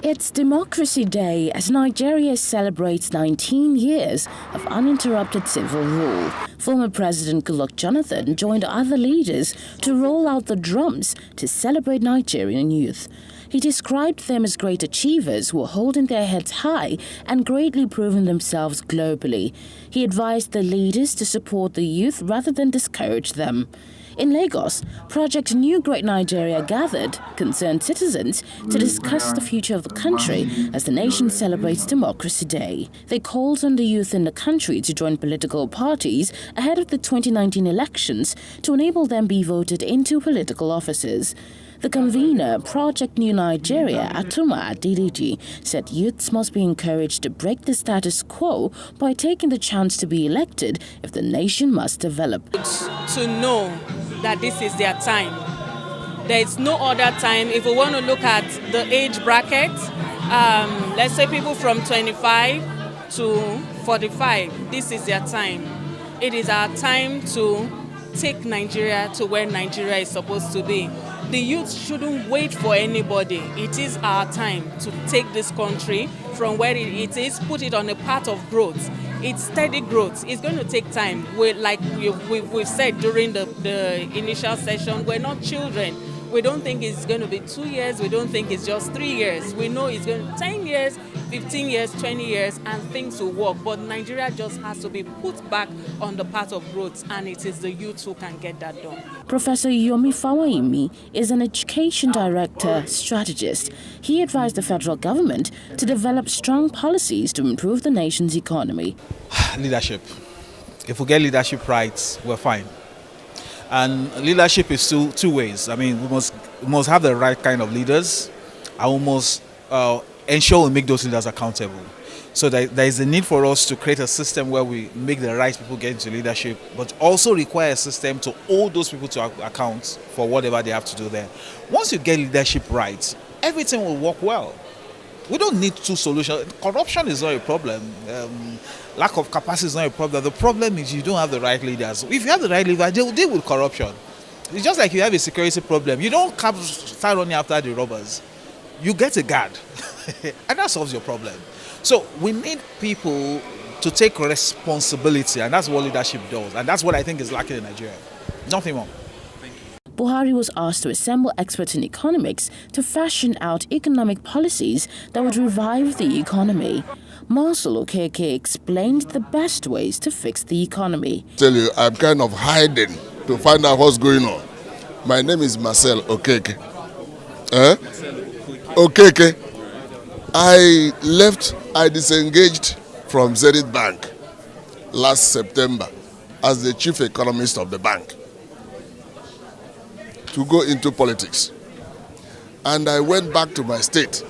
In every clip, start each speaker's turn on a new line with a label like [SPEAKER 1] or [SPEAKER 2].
[SPEAKER 1] It's Democracy Day as Nigeria celebrates 19 years of uninterrupted civil rule. Former President Goodluck Jonathan joined other leaders to roll out the drums to celebrate Nigerian youth. He described them as great achievers who are holding their heads high and greatly proving themselves globally. He advised the leaders to support the youth rather than discourage them. In Lagos, Project New Great Nigeria gathered concerned citizens to discuss the future of the country as the nation celebrates Democracy Day. They called on the youth in the country to join political parties ahead of the 2019 elections to enable them be voted into political offices. The convener, Project New Nigeria, Atuma Adiriji, said youths must be encouraged to break the status quo by taking the chance to be elected if the nation must develop.
[SPEAKER 2] To know that this is their time. There is no other time. If we want to look at the age bracket, let's say people from 25 to 45, this is their time. It is our time to take Nigeria to where Nigeria is supposed to be. The youth shouldn't wait for anybody. It is our time to take this country from where it is, put it on a path of growth. It's steady growth. It's going to take time. Like we've said during the initial session, we're not children. We don't think it's going to be 2 years. We don't think it's just 3 years. We know it's going to be 10 years, 15 years, 20 years, and things will work. But Nigeria just has to be put back on the path of growth, and it is the youth who can get that done.
[SPEAKER 1] Professor Yomi Fawaimi is an education director strategist. He advised the federal government to develop strong policies to improve the nation's economy.
[SPEAKER 3] Leadership. If we get leadership right, we're fine. And leadership is two ways. I mean, we must have the right kind of leaders, and we must ensure we make those leaders accountable. So there is a need for us to create a system where we make the right people get into leadership, but also require a system to hold those people to account for whatever they have to do there. Once you get leadership right, everything will work well. We don't need two solutions. Corruption is not a problem. Lack of capacity is not a problem. The problem is you don't have the right leaders. If you have the right leaders, they will deal with corruption. It's just like you have a security problem. You don't start running after the robbers. You get a guard, and that solves your problem. So we need people to take responsibility, and that's what leadership does. And that's what I think is lacking in Nigeria. Nothing more.
[SPEAKER 1] Buhari was asked to assemble experts in economics to fashion out economic policies that would revive the economy. Marcel Okeke explained the best ways to fix the economy.
[SPEAKER 4] Tell you, I'm kind of hiding to find out what's going on. My name is Marcel Okeke. Okeke. I disengaged from Zenith Bank last September as the chief economist of the bank to go into politics. And I went back to my state,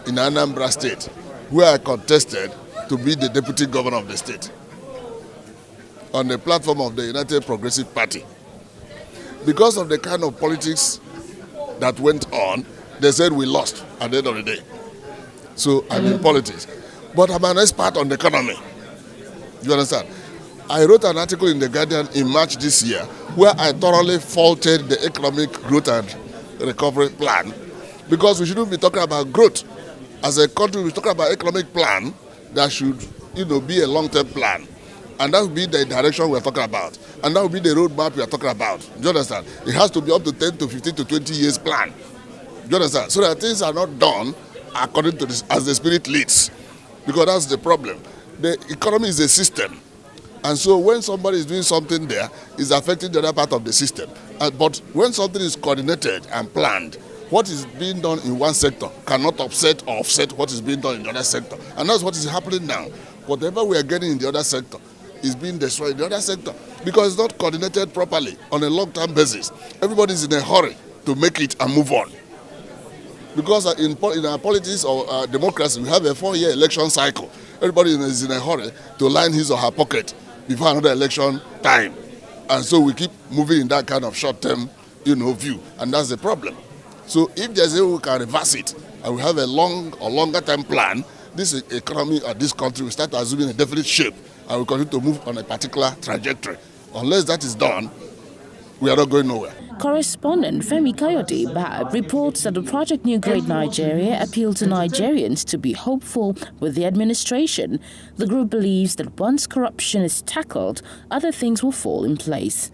[SPEAKER 4] in Anambra State, where I contested to be the deputy governor of the state on the platform of the United Progressive Party. Because of the kind of politics that went on, they said we lost at the end of the day. So I'm in politics. But I'm an expert on the economy. You understand? I wrote an article in The Guardian in March this year where I thoroughly faulted the economic growth and recovery plan, because we shouldn't be talking about growth. As a country, we're talking about economic plan that should, be a long-term plan. And that would be the direction we're talking about. And that would be the roadmap we're talking about. Do you understand? It has to be up to 10 to 15 to 20 years plan. Do you understand? So that things are not done according to this, as the spirit leads. Because that's the problem. The economy is a system. And so when somebody is doing something there, it's affecting the other part of the system. But when something is coordinated and planned, what is being done in one sector cannot offset what is being done in the other sector. And that's what is happening now. Whatever we are getting in the other sector is being destroyed in the other sector because it's not coordinated properly on a long-term basis. Everybody is in a hurry to make it and move on. Because in our politics or democracy, we have a 4-year election cycle. Everybody is in a hurry to line his or her pocket before another election time. And so we keep moving in that kind of short-term, view. And that's the problem. So if there's a way we can reverse it and we have a longer-term plan, this economy or this country will start assuming a definite shape and we continue to move on a particular trajectory. Unless that is done, we are not going nowhere.
[SPEAKER 1] Correspondent Femi Kayode Bab reports that the Project New Great Nigeria appealed to Nigerians to be hopeful with the administration. The group believes that once corruption is tackled, other things will fall in place.